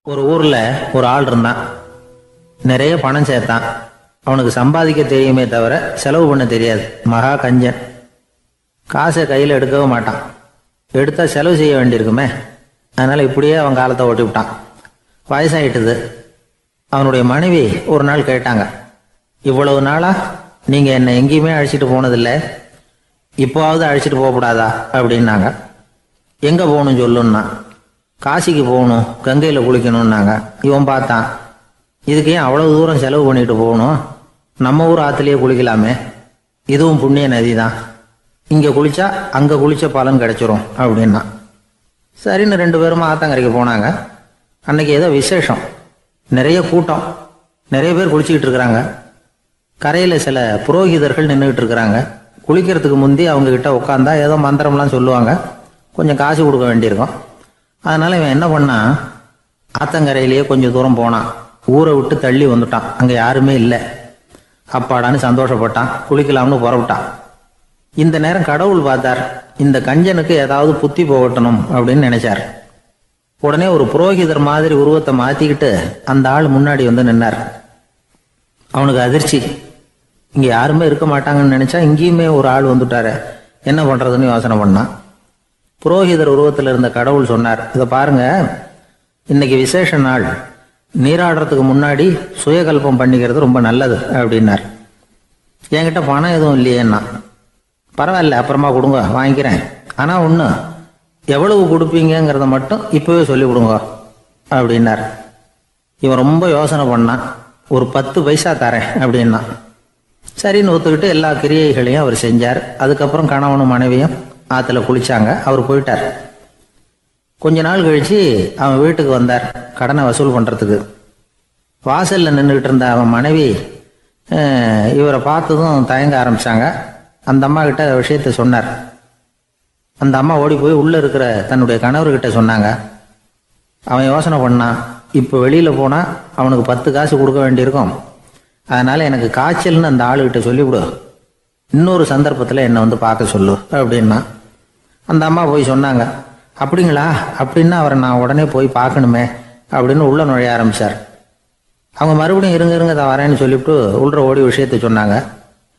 ஒரு ஊர்ல ஒரு ஆள் இருந்தான். நிறைய பணம் சேர்த்தான். அவனுக்கு சம்பாதிக்க தெரியுமே தவிர செலவு பண்ண தெரியாது. மகா கஞ்சன். காசை கையில் எடுக்கவே மாட்டான். எடுத்தா செலவு செய்ய வேண்டியிருக்குமே. அதனால இப்படியே அவன் காலத்தை ஓட்டி விட்டான். வயசாயிட்டுது. அவனுடைய மனைவி ஒரு நாள் கேட்டாங்க, இவ்வளவு நாளா நீங்க என்னை எங்கேயுமே அழைச்சிட்டு போனதில்லை, இப்போவாவது அழைச்சிட்டு போகக்கூடாதா அப்படின்னாங்க. எங்க போகணும் சொல்லுன்னா. காசிக்கு போகணும், கங்கையில் குளிக்கணும்னாங்க. இவன் பார்த்தான், இதுக்கு ஏன் அவ்வளவு தூரம் செலவு பண்ணிட்டு போகணும், நம்ம ஊர் ஆற்றுலேயே குளிக்கலாமே, இதுவும் புண்ணிய நதி தான், இங்கே குளிச்சா அங்கே குளிச்ச பலன் கிடைச்சிரும் அப்படின்னா. சரின்னு 2 பேரும் ஆத்தங்கரைக்கு போனாங்க. அன்னைக்கு ஏதோ விசேஷம், நிறைய கூட்டம், நிறைய பேர் குளிச்சுக்கிட்டு இருக்கிறாங்க. கரையில் சில புரோகிதர்கள் நின்றுக்கிட்டு இருக்கிறாங்க. குளிக்கிறதுக்கு முந்தி அவங்க கிட்ட உட்காந்தா ஏதோ மந்திரம்லாம் சொல்லுவாங்க, கொஞ்சம் காசு கொடுக்க வேண்டியிருக்கும். அதனால இவன் என்ன பண்ணான், ஆத்தங்கரையிலேயே கொஞ்சம் தூரம் போனான். ஊரை விட்டு தள்ளி வந்துட்டான். அங்கே யாருமே இல்லை. அப்பாடான்னு சந்தோஷப்பட்டான். குளிக்கலாம்னு புறப்பட்டான். இந்த நேரம் கடவுள் பார்த்தார், இந்த கஞ்சனுக்கு ஏதாவது புத்தி போகட்டணும் அப்படின்னு நினைச்சார். உடனே ஒரு புரோகிதர் மாதிரி உருவத்தை மாத்திக்கிட்டு அந்த ஆள் முன்னாடி வந்து நின்னார். அவனுக்கு அதிர்ச்சி. இங்க யாருமே இருக்க மாட்டாங்கன்னு நினைச்சா இங்கேயுமே ஒரு ஆள் வந்துட்டாரு, என்ன பண்றதுன்னு யோசனை பண்ணான். புரோகிதர் உருவத்தில் இருந்த கடவுள் சொன்னார், இதை பாருங்க, இன்னைக்கு விசேஷ நாள், நீராடுறதுக்கு முன்னாடி சுயகல்பம் பண்ணிக்கிறது ரொம்ப நல்லது அப்படின்னார். என்கிட்ட பணம் எதுவும் இல்லையேன்னா. பரவாயில்ல, அப்புறமா கொடுங்க, வாங்கிக்கிறேன். ஆனால் ஒன்று, எவ்வளவு கொடுப்பீங்கிறத மட்டும் இப்போவே சொல்லி கொடுங்க அப்படின்னார். இவன் ரொம்ப யோசனை பண்ணான். ஒரு 10 பைசா தரேன் அப்படின்னா. சரின்னு ஒத்துக்கிட்டு எல்லா கிரியைகளையும் அவர் செஞ்சார். அதுக்கப்புறம் கணவனும் மனைவியும் ஆற்றுல குளிச்சாங்க. அவர் போயிட்டார். கொஞ்ச நாள் கழிச்சு அவன் வீட்டுக்கு வந்தார் கடனை வசூல் பண்ணுறதுக்கு. வாசலில் நின்றுக்கிட்டு இருந்த அவன் மனைவி இவரை பார்த்ததும் தயங்க ஆரம்பித்தாங்க. அந்த அம்மா கிட்ட விஷயத்த சொன்னார். அந்த அம்மா ஓடி போய் உள்ளே இருக்கிற தன்னுடைய கணவர்கிட்ட சொன்னாங்க. அவன் யோசனை பண்ணான், இப்போ வெளியில் போனால் அவனுக்கு 10 காசு கொடுக்க வேண்டியிருக்கும், அதனால் எனக்கு காய்ச்சல்னு அந்த ஆளுகிட்ட சொல்லிவிடு, இன்னொரு சந்தர்ப்பத்தில் என்னை வந்து பார்க்க சொல்லு அப்படின்னா. அந்த அம்மா போய் சொன்னாங்க. அப்படிங்களா, அப்படின்னா அவரை நான் உடனே போய் பார்க்கணுமே அப்படின்னு உள்ளே நுழைய ஆரம்பித்தார். அவங்க மறுபடியும் இருங்க தான் வரேன்னு சொல்லிவிட்டு உள்ள ஓடி விஷயத்த சொன்னாங்க.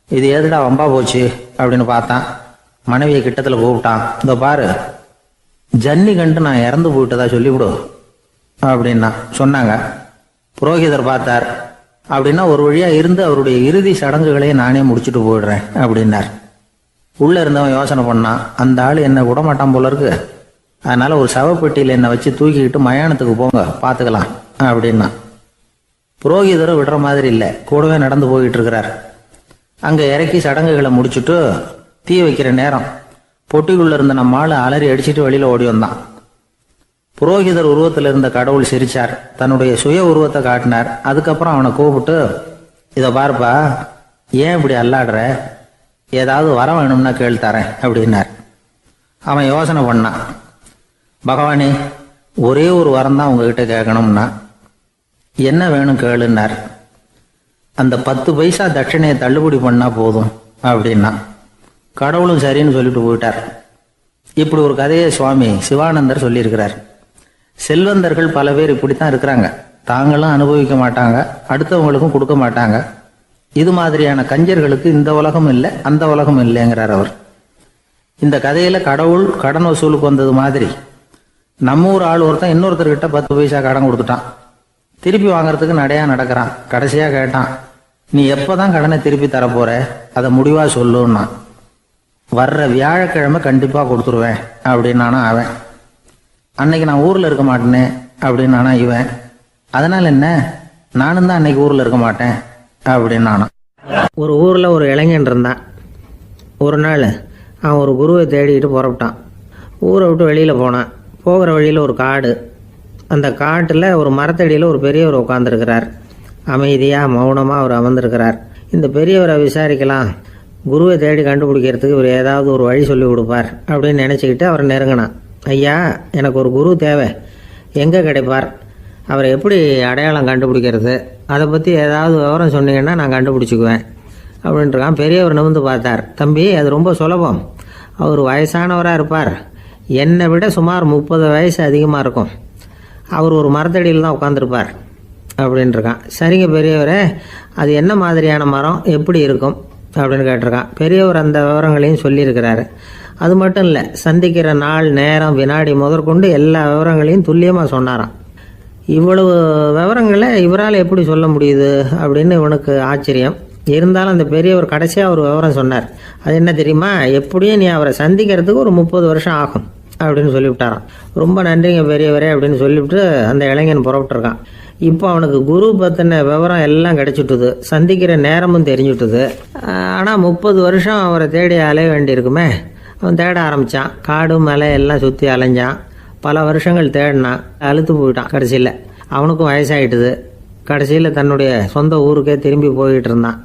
இது ஏதுடா வம்பா போச்சு அப்படின்னு பார்த்தான். மனைவியை கிட்டத்தில் கூப்பிட்டான். இதோ பாரு, ஜன்னி கண்டு நான் இறந்து போயிட்டதா சொல்லிவிடு அப்படின்னா சொன்னாங்க. புரோகிதர் பார்த்தார். அப்படின்னா ஒரு வழியா இருந்து அவருடைய இறுதி சடங்குகளையே நானே முடிச்சுட்டு போயிடுறேன் அப்படின்னார். உள்ள இருந்தவன் யோசனை பண்ணான், அந்த ஆள் என்னை விடமாட்டான் போல இருக்கு, அதனால ஒரு சவப்பெட்டியில் என்னை வச்சு தூக்கிக்கிட்டு மயானத்துக்கு போங்க, பார்த்துக்கலாம் அப்படின்னா. புரோகிதரும் விடுற மாதிரி இல்லை, கூடவே நடந்து போயிட்டு இருக்கிறார். அங்கே இறக்கி சடங்குகளை முடிச்சுட்டு தீ வைக்கிற நேரம் பொட்டிக்குள்ள இருந்த நம்ம ஆள் அலறி அடிச்சுட்டு வெளியில ஓடி வந்தான். புரோகிதர் உருவத்தில் இருந்த கடவுள் சிரிச்சார். தன்னுடைய சுய உருவத்தை காட்டினார். அதுக்கப்புறம் அவனை கூப்பிட்டு, இதை பாருப்பா, ஏன் இப்படி அல்லாடுற, ஏதாவது வர வேணும்னா கேள் தரேன் அப்படின்னார். அவன் யோசனை பண்ணான். பகவானே, ஒரே ஒரு வரம் தான் உங்ககிட்ட கேட்கணும்னா. என்ன வேணும் கேளுன்னார். அந்த 10 பைசா தட்சணையை தள்ளுபடி பண்ணா போதும் அப்படின்னா. கடவுளும் சரின்னு சொல்லிட்டு போயிட்டார். இப்படி ஒரு கதையை சுவாமி சிவானந்தர் சொல்லியிருக்கிறார். செல்வந்தர்கள் பல பேர் இப்படித்தான் இருக்கிறாங்க. தாங்களும் அனுபவிக்க மாட்டாங்க, அடுத்தவங்களுக்கும் கொடுக்க மாட்டாங்க. இது மாதிரியான கஞ்சர்களுக்கு இந்த உலகம் இல்லை, அந்த உலகம் இல்லைங்கிறார் அவர். இந்த கதையில கடவுள் கடன் வசூலுக்கு வந்தது மாதிரி நம்ம ஊர் ஆள் ஒருத்தன் இன்னொருத்தர்கிட்ட 10 பைசா கடன் கொடுத்துட்டான். திருப்பி வாங்கறதுக்கு நடையா நடக்கிறான். கடைசியா கேட்டான், நீ எப்பதான் கடனை திருப்பி தரப்போற, அதை முடிவா சொல்லுன்னா. வர்ற வியாழக்கிழமை கண்டிப்பா கொடுத்துருவேன் அப்படின்னானா அவன். அன்னைக்கு நான் ஊர்ல இருக்க மாட்டேனே அப்படின்னானா இவன். அதனால என்ன, நானும் தான் அன்னைக்கு ஊர்ல இருக்க மாட்டேன் அப்படின்னானா. ஒரு ஊர்ல ஒரு இளைஞன் இருந்தான். ஒரு நாள் அவன் ஒரு குருவை தேடிக்கிட்டு புறப்பட்டான். ஊரை விட்டு வெளியில போனான். போகிற வழியில ஒரு காடு. அந்த காட்டில் ஒரு மரத்தடியில் ஒரு பெரியவர் உட்காந்துருக்கிறார். அமைதியாக மௌனமாக அவர் அமர்ந்திருக்கிறார். இந்த பெரியவரை விசாரிக்கலாம், குருவை தேடி கண்டுபிடிக்கிறதுக்கு இவர் ஏதாவது ஒரு வழி சொல்லி கொடுப்பார் அப்படின்னு நினச்சிக்கிட்டு அவரை நெருங்கினான். ஐயா, எனக்கு ஒரு குரு தேவை, எங்கே கிடைப்பார், அவரை எப்படி அடையாளம் கண்டுபிடிக்கிறது, அதை பற்றி ஏதாவது விவரம் சொன்னீங்கன்னா நான் கண்டுபிடிச்சிக்குவேன் அப்படின்ட்டுருக்கான். பெரியவர் நிமிர்ந்து பார்த்தார். தம்பி, அது ரொம்ப சுலபம், அவர் வயசானவராக இருப்பார், என்னை விட சுமார் 30 வயசு அதிகமாக இருக்கும், அவர் ஒரு மரத்தடியில் தான் உட்காந்துருப்பார் அப்படின்ட்டுருக்கான். சரிங்க பெரியவரே, அது என்ன மாதிரியான மரம், எப்படி இருக்கும் அப்படின்னு கேட்டிருக்கான். பெரியவர் அந்த விவரங்களையும் சொல்லியிருக்கிறாரு. அது மட்டும் இல்லை, சந்திக்கிற நாள், நேரம், வினாடி முதற்கொண்டு எல்லா விவரங்களையும் துல்லியமாக சொன்னாராம். இவ்வளவு விவரங்களை இவரால் எப்படி சொல்ல முடியுது அப்படின்னு இவனுக்கு ஆச்சரியம். இருந்தாலும் அந்த பெரியவர் கடைசியாக ஒரு விவரம் சொன்னார். அது என்ன தெரியுமா, எப்படியும் நீ அவரை சந்திக்கிறதுக்கு ஒரு 30 வருஷம் ஆகும் அப்படின்னு சொல்லிவிட்டாராம். ரொம்ப நன்றிங்க பெரியவரே அப்படின்னு சொல்லிவிட்டு அந்த இளைஞன் புறப்பட்டுருக்கான். இப்போ அவனுக்கு குரு பற்றின விவரம் எல்லாம் கிடைச்சிட்டுது, சந்திக்கிற நேரமும் தெரிஞ்சுட்டுது. ஆனால் 30 வருஷம் அவரை தேடி அலைய வேண்டியிருக்குமே. அவன் தேட ஆரம்பித்தான். காடு மலை எல்லாம் சுற்றி அலைஞ்சான். பல வருஷங்கள் தேடினான். அழுத்து போயிட்டான். கடைசியில் அவனுக்கும் வயசாகிட்டுது. கடைசியில் தன்னுடைய சொந்த ஊருக்கே திரும்பி போயிட்டு இருந்தான்.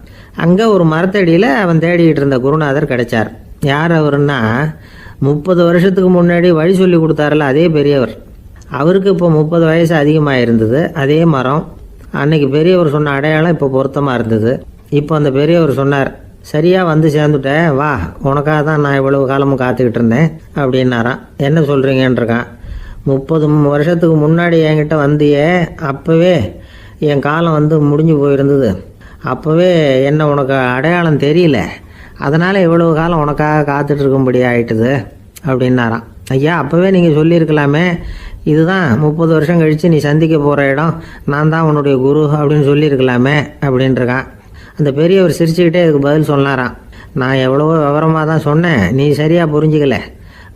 அங்கே ஒரு மரத்தடியில் அவன் தேடிக்கிட்டு இருந்த குருநாதர் கிடைச்சார். யார் அவருன்னா, 30 வருஷத்துக்கு முன்னாடி வழி சொல்லி கொடுத்தாருல அதே பெரியவர். அவருக்கு இப்போ 30 வயசு அதிகமாக இருந்தது. அதே மரம். அன்னைக்கு பெரியவர் சொன்ன அடையாளம் இப்போ பொருத்தமாக இருந்தது. இப்போ அந்த பெரியவர் சொன்னார், சரியாக வந்து சேர்ந்துட்டேன், வா, உனக்காக தான் நான் இவ்வளவு காலமும் காத்துக்கிட்டு இருந்தேன் அப்படின்னாரான். என்ன சொல்கிறீங்கன்றிருக்கான். 30 வருஷத்துக்கு முன்னாடி என்கிட்ட வந்தியே, அப்போவே என் காலம் வந்து முடிஞ்சு போயிருந்தது. அப்போவே என்ன உனக்கு அடையாளம் தெரியல, அதனால் இவ்வளவு காலம் உனக்காக காத்துட்டு இருக்கும்படி ஆயிட்டுது அப்படின்னாரான். ஐயா, அப்போவே நீங்கள் சொல்லியிருக்கலாமே, இதுதான் 30 வருஷம் கழித்து நீ சந்திக்க போகிற இடம், நான் தான் உன்னுடைய குரு அப்படின்னு சொல்லியிருக்கலாமே அப்படின்ட்டுருக்கான். அந்த பெரியவர் சிரிச்சுக்கிட்டே இதுக்கு பதில் சொன்னாராம். நான் எவ்வளவோ விவரமாக தான் சொன்னேன், நீ சரியாக புரிஞ்சிக்கல.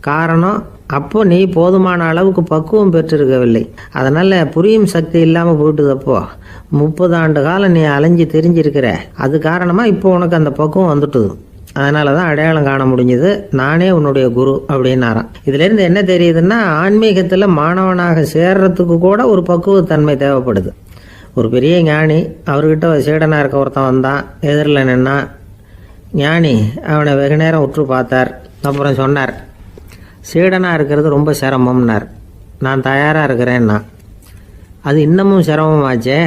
காரணம், அப்போ நீ போதுமான அளவுக்கு பக்குவம் பெற்றிருக்கவில்லை. அதனால் புரியும் சக்தி இல்லாமல் போயிட்டுதப்போ 30 ஆண்டு காலம் நீ அலைஞ்சு தெரிஞ்சிருக்கிற. அது காரணமாக இப்போ உனக்கு அந்த பக்குவம் வந்துட்டுது. அதனால தான் அடையாளம் காண முடிஞ்சது, நானே உன்னுடைய குரு அப்படின்னாராம். இதுலேருந்து என்ன தெரியுதுன்னா, ஆன்மீகத்தில் மாணவனாக சேர்றதுக்கு கூட ஒரு பக்குவத்தன்மை தேவைப்படுது. ஒரு பெரிய ஞானி, அவர்கிட்ட சீடனாக இருக்க ஒருத்தன் வந்தான். எதிரில் நின்னான். ஞானி அவனை வெகு நேரம் உற்று பார்த்தார். அப்புறம் சொன்னார், சீடனாக இருக்கிறது ரொம்ப சிரமம்னார். நான் தயாராக இருக்கிறேன்னா. அது இன்னமும் சிரமமாச்சே,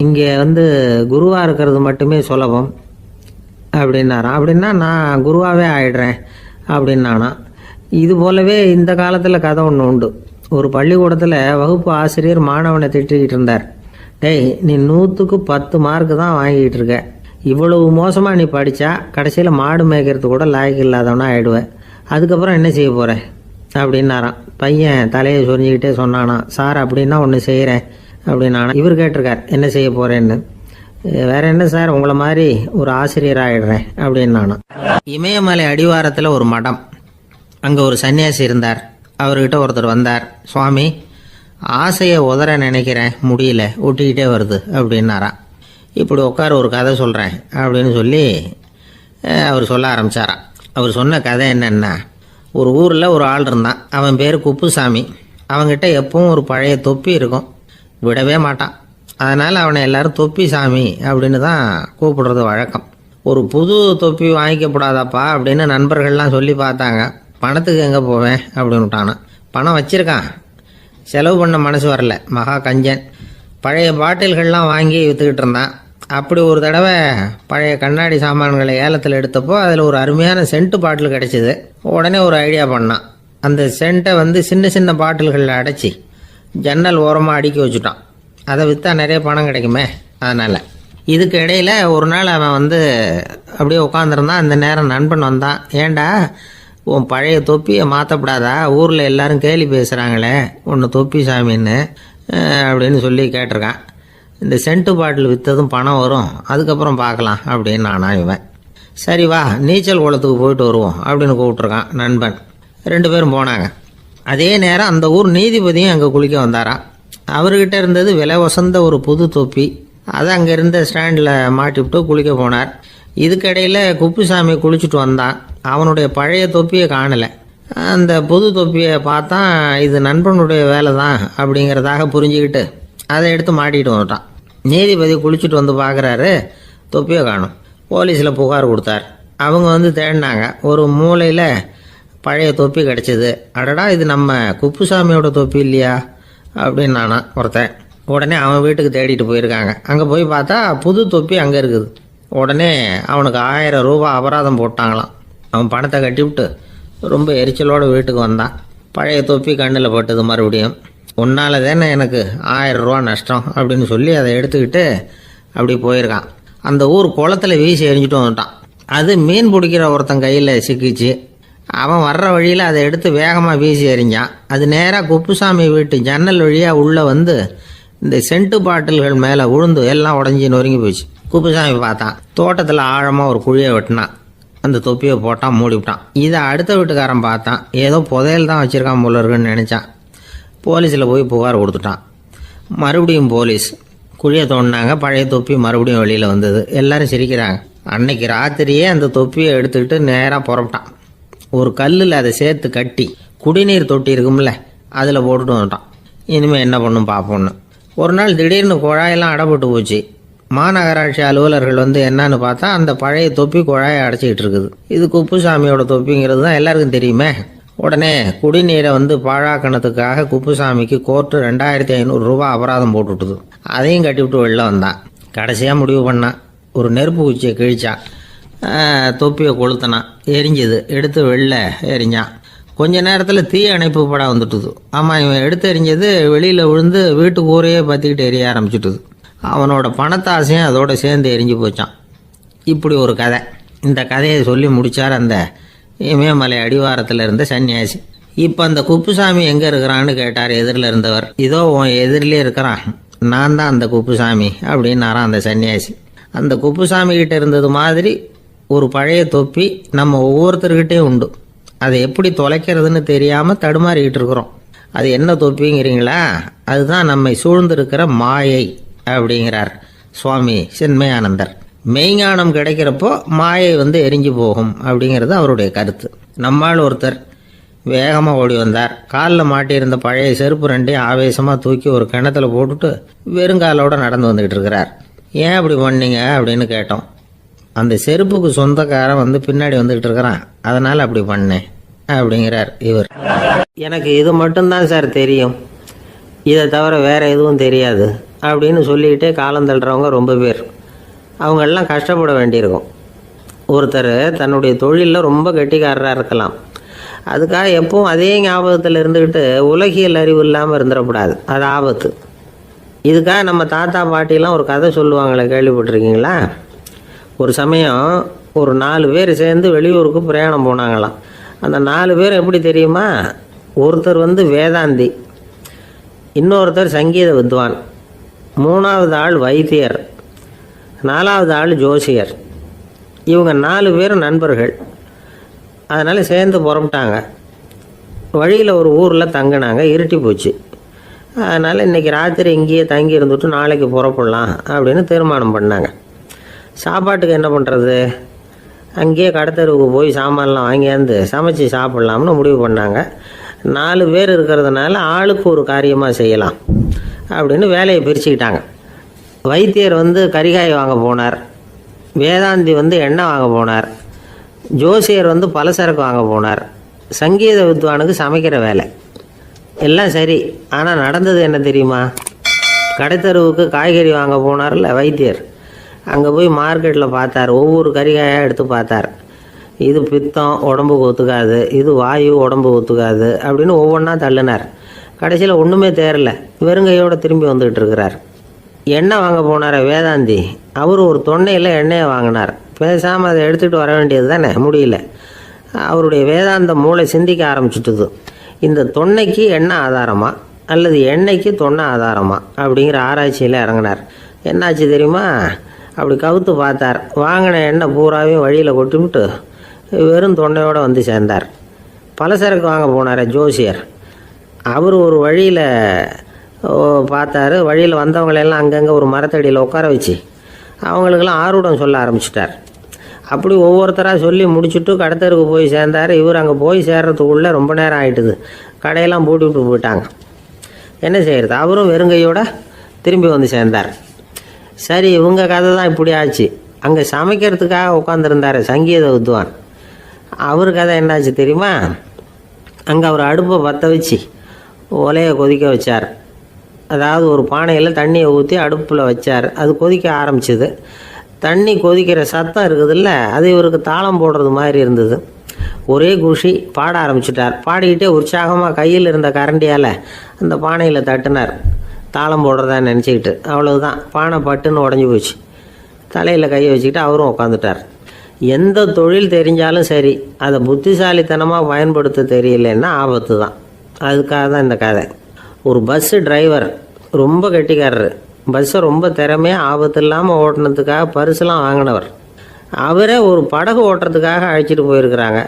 இங்கே வந்து குருவாக இருக்கிறது மட்டுமே சுலபம் அப்படின்னாரான். அப்படின்னா நான் குருவாகவே ஆயிடுறேன் அப்படின்னானா. இது போலவே இந்த காலத்தில் கதை ஒன்று உண்டு. ஒரு பள்ளிக்கூடத்தில் வகுப்பு ஆசிரியர் மாணவனை திட்டிக்கிட்டு இருந்தார். டேய், நீ 100க்கு 10 மார்க்கு தான் வாங்கிக்கிட்டு இருக்க. இவ்வளவு மோசமாக நீ படித்தா கடைசியில் மாடு மேய்க்கிறது கூட லாய்க்கு இல்லாதவனா ஆயிடுவேன். அதுக்கப்புறம் என்ன செய்ய போகிறேன் அப்படின்னாரான். பையன் தலையை சொரிஞ்சிக்கிட்டே சொன்னானா, சார் அப்படின்னா ஒன்று செய்கிறேன் அப்படின்னானா. இவர் கேட்டிருக்கார், என்ன செய்ய போகிறேன்னு. வேற என்ன சார், உங்களை மாதிரி ஒரு ஆசிரியர் ஆகிடுறேன் அப்படின்னானா. இமயமலை அடிவாரத்தில் ஒரு மடம். அங்கே ஒரு சன்னியாசி இருந்தார். அவர்கிட்ட ஒருத்தர் வந்தார். சுவாமி, ஆசையை உதற நினைக்கிறேன், முடியல, ஒட்டிக்கிட்டே வருது அப்படின்னாராம். இப்படி உட்கார, ஒரு கதை சொல்கிறேன் அப்படின்னு சொல்லி அவர் சொல்ல ஆரம்பித்தாராம். அவர் சொன்ன கதை என்னென்னா, ஒரு ஊரில் ஒரு ஆள் இருந்தான். அவன் பேர் குப்புசாமி. அவன்கிட்ட எப்பவும் ஒரு பழைய தொப்பி இருக்கும், விடவே மாட்டான். அதனால் அவனை எல்லாரும் தொப்பி சாமி அப்படின்னு தான் கூப்பிடுறது வழக்கம். ஒரு புது தொப்பி வாங்கிக்கப்படாதாப்பா அப்படின்னு நண்பர்கள்லாம் சொல்லி பார்த்தாங்க. பணத்துக்கு எங்கே போவேன் அப்படின்னு விட்டானா. பணம் வச்சுருக்கான், செலவு பண்ண மனசு வரல. மகா கஞ்சன். பழைய பாட்டில்கள்லாம் வாங்கி விற்றுக்கிட்டு இருந்தான். அப்படி ஒரு தடவை பழைய கண்ணாடி சாமான்களை ஏலத்தில் எடுத்தப்போ அதில் ஒரு அருமையான சென்ட்டு பாட்டில் கிடச்சிது. உடனே ஒரு ஐடியா பண்ணான். அந்த சென்ட்டை வந்து சின்ன சின்ன பாட்டில்களில் அடைச்சி ஜன்னல் ஓரமாக அடுக்கி வச்சுட்டான். அதை விற்றா நிறைய பணம் கிடைக்குமே, அதனால். இதுக்கு இடையில் ஒரு நாள் அவன் வந்து அப்படியே உட்காந்துருந்தான். அந்த நேரம் நண்பன் வந்தான். ஏண்டா, உன் பழைய தொப்பியை மாற்றப்படாதா, ஊரில் எல்லாரும் கேலி பேசுகிறாங்களே ஒன்று தொப்பி சாமின்னு அப்படின்னு சொல்லி கேட்டிருக்கான். இந்த சென்ட்டு பாட்டில் விற்றதும் பணம் வரும், அதுக்கப்புறம் பார்க்கலாம் அப்படின்னு நானா. இவன் சரி வா, நீச்சல் குளத்துக்கு போயிட்டு வருவோம் அப்படின்னு கூப்பிட்ருக்கான் நண்பன். 2 பேரும் போனாங்க. அதே நேரம் அந்த ஊர் நீதிபதியும் அங்கே குளிக்க வந்தாராம். அவர்கிட்ட இருந்தது விலை வசந்த ஒரு புது தொப்பி. அதை அங்கே இருந்த ஸ்டாண்டில் மாட்டிவிட்டு குளிக்க போனார். இதுக்கிடையில் குப்புசாமி குளிச்சுட்டு வந்தான். அவனுடைய பழைய தொப்பியை காணலை. அந்த புது தொப்பியை பார்த்தா இது நண்பனுடைய வேலை தான் அப்படிங்கிறதாக புரிஞ்சுக்கிட்டு அதை எடுத்து மாட்டிகிட்டு வந்துட்டான். நீதிபதி குளிச்சுட்டு வந்து பார்க்குறாரு, தொப்பியை காணும். போலீஸில் புகார் கொடுத்தார். அவங்க வந்து தேடினாங்க. ஒரு மூலையில் பழைய தொப்பி கிடச்சிது. அடடா, இது நம்ம குப்புசாமியோட தொப்பி இல்லையா அப்படின்னு நானா ஒருத்தன். உடனே அவன் வீட்டுக்கு தேடிட்டு போயிருக்காங்க. அங்கே போய் பார்த்தா புது தொப்பி அங்கே இருக்குது. உடனே அவனுக்கு 1000 ரூபா அபராதம் போட்டாங்களாம். அவன் பணத்தை கட்டிவிட்டு ரொம்ப எரிச்சலோடு வீட்டுக்கு வந்தான். பழைய தொப்பி கண்ணில் பட்டது மறுபடியும். உன்னால தானே எனக்கு 1000 ரூபா நஷ்டம் அப்படின்னு சொல்லி அதை எடுத்துக்கிட்டு அப்படி போயிருக்கான். அந்த ஊர் குளத்தில் வீசி எறிஞ்சிட்டு வந்துட்டான். அது மீன் பிடிக்கிற ஒருத்தன் கையில் சிக்கிச்சு. அவன் வர்ற வழியில் அதை எடுத்து வேகமாக வீசி எறிஞ்சான். அது நேராக குப்புசாமி வீட்டு ஜன்னல் வழியாக உள்ளே வந்து இந்த சென்ட்டு பாட்டில்கள் மேலே விழுந்து எல்லாம் உடஞ்சி நொறுங்கி போச்சு. குப்புசாமி பார்த்தான். தோட்டத்தில் ஆழமாக ஒரு குழியை வெட்டினான். அந்த தொப்பியை போட்டான், மூடிவிட்டான். இதை அடுத்த வீட்டுக்காரன் பார்த்தான். ஏதோ புதையல் தான் வச்சுருக்கான் போல இருக்குன்னு நினச்சான். போலீஸில் போய் புகார் கொடுத்துட்டான். மறுபடியும் போலீஸ் குழியை தோண்டினாங்க. பழைய தொப்பி மறுபடியும் வெளியில் வந்தது. எல்லாரும் சிரிக்கிறாங்க. அன்னைக்கு ராத்திரியே அந்த தொப்பியை எடுத்துக்கிட்டு நேராக புறப்பட்டான். ஒரு கல்லில் அதை சேர்த்து கட்டி குடிநீர் தொட்டி இருக்கும்ல அதில் போட்டுட்டு வந்துட்டான். இனிமேல் என்ன பண்ணும் பார்ப்போன்னு. ஒரு நாள் திடீர்னு குழாயெல்லாம் அடைப்பட்டு போச்சு. மாநகராட்சி அலுவலர்கள் வந்து என்னன்னு பார்த்தா அந்த பழைய தொப்பி குழாயை அடைச்சிக்கிட்டு இருக்குது. இது குப்புசாமியோட தொப்பிங்கிறது தான் எல்லாருக்கும் தெரியுமே. உடனே குடிநீரை வந்து பாழாக்கணத்துக்காக குப்புசாமிக்கு கோர்ட்டு 2500 ரூபா அபராதம் போட்டுவிட்டுது. அதையும் கட்டிவிட்டு வெளில வந்தான். கடைசியாக முடிவு பண்ணான். ஒரு நெருப்பு குச்சியை கிழிச்சான். தொப்பியை கொளுத்தினான். எரிஞ்சுது. எடுத்து வெளில எரிஞ்சான். கொஞ்ச நேரத்தில் தீ அணைப்பு படம் வந்துட்டுது. ஆமாம், இவன் எடுத்து எரிஞ்சது வெளியில் விழுந்து வீட்டு கூரையே பற்றிக்கிட்டு எரிய ஆரம்பிச்சுட்டுது. அவனோட பணத்தாசையும் அதோட சேர்ந்து எரிஞ்சு போச்சான். இப்படி ஒரு கதை. இந்த கதையை சொல்லி முடித்தார் அந்த இமயமலை அடிவாரத்தில் இருந்த சன்னியாசி. இப்போ அந்த குப்புசாமி எங்கே இருக்கிறான்னு கேட்டார் எதிரில் இருந்தவர். இதோ உன் எதிரிலே இருக்கிறான், நான் தான் அந்த குப்புசாமி அப்படின்னாரான் அந்த சன்னியாசி. அந்த குப்புசாமி கிட்ட இருந்தது மாதிரி ஒரு பழைய தொப்பி நம்ம ஒவ்வொருத்தர்கிட்டையும் உண்டு. அதை எப்படி தொலைக்கிறதுன்னு தெரியாமல் தடுமாறிக்கிட்டு இருக்கிறோம். அது என்ன தொப்பிங்கிறீங்களா? அதுதான் நம்மை சூழ்ந்திருக்கிற மாயை அப்படிங்கிறார் சுவாமி சின்மயானந்தர். மெய்ஞானம் கிடைக்கிறப்போ மாயை வந்து எரிஞ்சு போகும் அப்படிங்கிறது அவருடைய கருத்து. நம்மால் ஒருத்தர் வேகமாக ஓடி வந்தார். காலில் மாட்டியிருந்த பழைய செருப்பு ரெண்டையும் ஆவேசமாக தூக்கி ஒரு கிணத்துல போட்டுட்டு வெறுங்காலோடு நடந்து வந்துக்கிட்டு இருக்கிறார். ஏன் அப்படி பண்ணீங்க அப்படின்னு கேட்டோம். அந்த செருப்புக்கு சொந்தக்காரன் வந்து பின்னாடி வந்துக்கிட்டு இருக்கிறான், அதனால் அப்படி பண்ணேன் அப்படிங்கிறார் இவர். எனக்கு இது மட்டும்தான் சார் தெரியும், இதை தவிர வேறு எதுவும் தெரியாது அப்படின்னு சொல்லிக்கிட்டே காலம் தள்ளுறவங்க ரொம்ப பேர். அவங்கெல்லாம் கஷ்டப்பட வேண்டியிருக்கும். ஒருத்தர் தன்னுடைய தொழிலில் ரொம்ப கெட்டிக்காரராக இருக்கலாம். அதுக்காக எப்பவும் அதே ஞாபகத்தில் இருந்துக்கிட்டு உலகியல் அறிவு இல்லாமல் இருந்துடக்கூடாது. அது ஆபத்து. இதுக்காக நம்ம தாத்தா பாட்டிலாம் ஒரு கதை சொல்லுவாங்களே, கேள்விப்பட்டிருக்கீங்களா? ஒரு சமயம் ஒரு 4 பேர் சேர்ந்து வெளியூருக்கு பிரயாணம் போனாங்களாம். அந்த 4 பேர் எப்படி தெரியுமா? ஒருத்தர் வந்து வேதாந்தி, இன்னொருத்தர் சங்கீத வித்வான், 3வது ஆள் வைத்தியர், 4வது ஆள் ஜோசியர். இவங்க 4 பேரும் நண்பர்கள். அதனால் சேர்ந்து புறப்பட்டாங்க. வழியில் ஒரு ஊரில் தங்கினாங்க. இருட்டி போச்சு. அதனால் இன்றைக்கி ராத்திரி இங்கேயே தங்கி இருந்துட்டு நாளைக்கு புறப்படலாம் அப்படின்னு தீர்மானம் பண்ணாங்க. சாப்பாட்டுக்கு என்ன பண்ணுறது? அங்கேயே கடத்தெருவுக்கு போய் சாமான்லாம் வாங்கியாந்து சமைச்சு சாப்பிட்லாம்னு முடிவு பண்ணாங்க. 4 பேர் இருக்கிறதுனால ஆளுக்கு ஒரு காரியமாக செய்யலாம் அப்படின்னு வேலையை பிரிச்சுக்கிட்டாங்க. வைத்தியர் வந்து கறிகாய் வாங்க போனார், வேதாந்தி வந்து எண்ணெய் வாங்க போனார், ஜோசியர் வந்து பலசரக்கு வாங்க போனார், சங்கீத வித்வானுக்கு சமைக்கிற வேலை. எல்லாம் சரி. ஆனால் நடந்தது என்ன தெரியுமா? கடைத்தெருவுக்கு காய்கறி வாங்க போனார்ல வைத்தியர், அங்கே போய் மார்க்கெட்டில் பார்த்தார். ஒவ்வொரு கறிகாயாக எடுத்து பார்த்தார். இது பித்தம், உடம்புக்கு ஒத்துக்காது, இது வாயு, உடம்பு ஒத்துக்காது அப்படின்னு ஒவ்வொன்றா தள்ளினார். கடைசியில் ஒன்றுமே தேரல. வெறுங்கையோடு திரும்பி வந்துக்கிட்டு இருக்கிறார். எண்ணெய் வாங்க போனார் வேதாந்தி. அவர் ஒரு தொன்னையில் எண்ணெயை வாங்கினார். பேசாமல் அதை எடுத்துகிட்டு வர வேண்டியது தானே, முடியல. அவருடைய வேதாந்த மூளை சிந்திக்க ஆரம்பிச்சுட்டுது. இந்த தொன்னைக்கு எண்ணெய் ஆதாரமா அல்லது எண்ணெய்க்கு தொன்னை ஆதாரமா அப்படிங்கிற ஆராய்ச்சியில் இறங்கினார். என்னாச்சு தெரியுமா? அப்படி கவுத்து பார்த்தார். வாங்கின எண்ணெய் பூராவையும் வழியில் கொட்டிவிட்டு வெறும் தொன்னையோடு வந்து சேர்ந்தார். பலசரக்கு வாங்க போனார் ஜோசியர். அவர் ஒரு வழியில் பார்த்தாரு. வழியில் வந்தவங்களெல்லாம் அங்கங்கே ஒரு மரத்தடியில் உட்கார வச்சு அவங்களுக்கெல்லாம் ஆர்வம் சொல்ல ஆரம்பிச்சிட்டார். அப்படி ஒவ்வொருத்தராக சொல்லி முடிச்சுட்டு கடத்தருக்கு போய் சேர்ந்தார். இவர் அங்கே போய் சேர்றதுக்குள்ளே ரொம்ப நேரம் ஆகிட்டுது. கடையெல்லாம் பூட்டி விட்டு போயிட்டாங்க. என்ன செய்கிறது? அவரும் வெறுங்கையோடு திரும்பி வந்து சேர்ந்தார். சரி, இவங்க கதை தான் இப்படி ஆச்சு. அங்கே சமைக்கிறதுக்காக உட்காந்துருந்தார் சங்கீத வித்வான். அவர் கதை என்னாச்சு தெரியுமா? அங்கே அவர் அடுப்பை பற்ற வச்சு ஒலையை கொதிக்க வச்சார். அதாவது ஒரு பானையில் தண்ணியை ஊற்றி அடுப்பில் வச்சார். அது கொதிக்க ஆரம்பிச்சிது. தண்ணி கொதிக்கிற சத்தம் இருக்குதுல்ல, அது இவருக்கு தாளம் போடுறது மாதிரி இருந்தது. ஒரே குஷி, பாட ஆரம்பிச்சிட்டார். பாடிக்கிட்டே உற்சாகமாக கையில் இருந்த கரண்டியால் அந்த பானையில் தட்டினார், தாளம் போடுறதா நினச்சிக்கிட்டு. அவ்வளவுதான், பானை பட்டுன்னு உடஞ்சி போச்சு. தலையில் கையை வச்சுக்கிட்டு அவரும் உட்காந்துட்டார். எந்த தொழில் தெரிஞ்சாலும் சரி, அதை புத்திசாலித்தனமாக பயன்படுத்த தெரியலன்னா ஆபத்து தான். அதுக்காக தான் இந்த கதை. ஒரு பஸ்ஸு டிரைவர் ரொம்ப கெட்டிக்காரர். பஸ்ஸை ரொம்ப திறமையாக ஆபத்து இல்லாமல் ஓட்டினதுக்காக பரிசுலாம் வாங்கினவர். அவரே ஒரு படகு ஓட்டுறதுக்காக அழைச்சிட்டு போயிருக்கிறாங்க,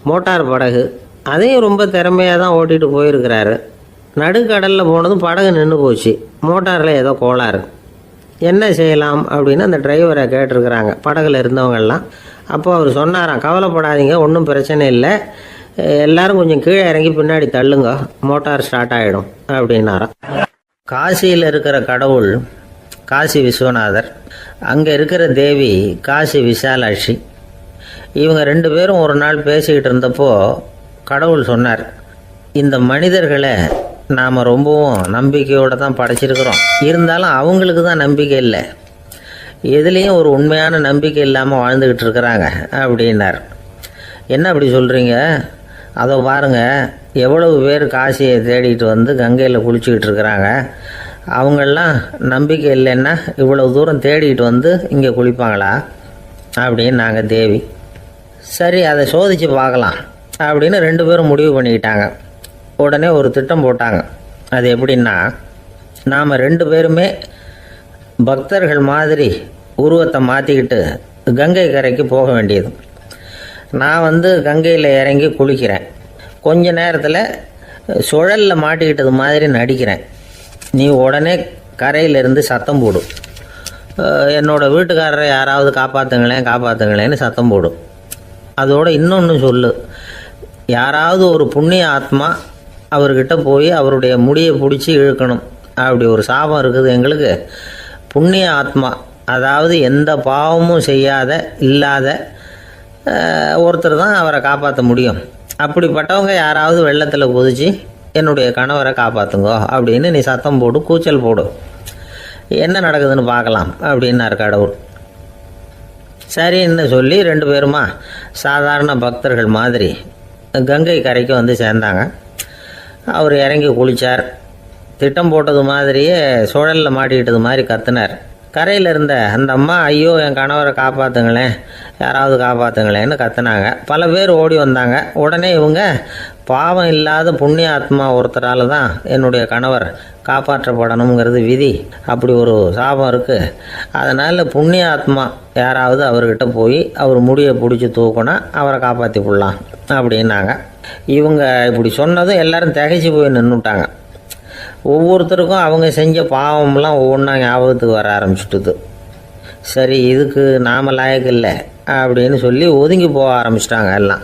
மோட்டார் படகு. அதையும் ரொம்ப திறமையாக தான் ஓட்டிகிட்டு போயிருக்கிறாரு. நடுக்கடலில் போனதும் படகு நின்று போச்சு. மோட்டாரில் ஏதோ கோளாறு. என்ன செய்யலாம் அப்படின்னு அந்த டிரைவரை கேட்டிருக்கிறாங்க படகுல இருந்தவங்கெல்லாம். அப்போ அவர் சொன்னாராம், கவலைப்படாதீங்க, ஒன்றும் பிரச்சனை இல்லை, எல்லாரும் கொஞ்சம் கீழே இறங்கி பின்னாடி தள்ளுங்க, மோட்டார் ஸ்டார்ட் ஆகிடும் அப்படின்னாராம். காசியில் இருக்கிற கடவுள் காசி விஸ்வநாதர், அங்கே இருக்கிற தேவி காசி விசாலாட்சி. இவங்க 2 பேரும் ஒரு நாள் பேசிக்கிட்டு இருந்தப்போ கடவுள் சொன்னார், இந்த மனிதர்களை நாம் ரொம்பவும் நம்பிக்கையோடு தான் படைச்சிருக்கிறோம், இருந்தாலும் அவங்களுக்கு தான் நம்பிக்கை இல்லை, எதுலேயும் ஒரு உண்மையான நம்பிக்கை இல்லாமல் வாழ்ந்துக்கிட்டு இருக்கிறாங்க அப்படின்னார். என்ன அப்படி சொல்கிறீங்க? அதை பாருங்கள், எவ்வளவு பேர் காசியை தேடிட்டு வந்து கங்கையில் குளிச்சுக்கிட்டு இருக்கிறாங்க, அவங்கெல்லாம் நம்பிக்கை இல்லைன்னா இவ்வளவு தூரம் தேடிட்டு வந்து இங்கே குளிப்பாங்களா அப்படின்னு நாங்கள் தேவி. சரி, அதை சோதித்து பார்க்கலாம் அப்படின்னு 2 பேரும் முடிவு பண்ணிக்கிட்டாங்க. உடனே ஒரு திட்டம் போட்டாங்க. அது எப்படின்னா, நாம் 2 பேருமே பக்தர்கள் மாதிரி உருவத்தை மாற்றிக்கிட்டு கங்கை கரைக்கு போக வேண்டியது. நான் வந்து கங்கையில் இறங்கி குளிக்கிறேன், கொஞ்ச நேரத்தில் சுழலில் மாட்டிக்கிட்டது மாதிரி நடிக்கிறேன். நீ உடனே கரையிலேருந்து சத்தம் போடும், என்னோடய வீட்டுக்காரரை யாராவது காப்பாற்றுங்களேன்னு சத்தம் போடும். அதோடு இன்னொன்று சொல்லு, யாராவது ஒரு புண்ணிய ஆத்மா அவர்கிட்ட போய் அவருடைய முடியை பிடிச்சி இழுக்கணும். அப்படி ஒரு சாபம் இருக்குது எங்களுக்கு. புண்ணிய ஆத்மா, அதாவது எந்த பாவமும் செய்யாத இல்லாத ஒருத்தர் தான் அவரை காப்பாற்ற முடியும். அப்படிப்பட்டவங்க யாராவது வெள்ளத்தில் குதிச்சு என்னுடைய கணவரை காப்பாற்றுங்கோ அப்படின்னு நீ சத்தம் போடு, கூச்சல் போடு, என்ன நடக்குதுன்னு பார்க்கலாம் அப்படின்னார் கடவுள். சரின்னு சொல்லி 2 பேருமா சாதாரண பக்தர்கள் மாதிரி கங்கை கரைக்கு வந்து சேர்ந்தாங்க. அவர் இறங்கி குளித்தார். திட்டம் போட்டது மாதிரியே சுழலில் மாட்டிக்கிட்டது மாதிரி கத்துனார். கரையில் இருந்த அந்த அம்மா, ஐயோ என் கணவரை காப்பாற்றுங்களேன், யாராவது காப்பாற்றுங்களேன்னு கத்துனாங்க. பல பேர் ஓடி வந்தாங்க. உடனே இவங்க, பாவம் இல்லாத புண்ணிய ஆத்மா ஒருத்தரால் தான் என்னுடைய கணவர் காப்பாற்றப்படணுங்கிறது விதி, அப்படி ஒரு சாபம் இருக்குது, அதனால் புண்ணிய ஆத்மா யாராவது அவர்கிட்ட போய் அவர் முடியை பிடிச்சி தூக்கினா அவரை காப்பாற்றி விடலாம் அப்படின்னாங்க. இவங்க இப்படி சொன்னதும் எல்லாரும் திகைச்சு போய் நின்றுட்டாங்க. ஒவ்வொருத்தருக்கும் அவங்க செஞ்ச பாவம்லாம் ஒவ்வொன்றா ஞாபகத்துக்கு வர ஆரம்பிச்சுட்டுது. சரி, இதுக்கு நாம் லாயக்கு இல்லை அப்படின்னு சொல்லி ஒதுங்கி போக ஆரம்பிச்சிட்டாங்க எல்லாம்.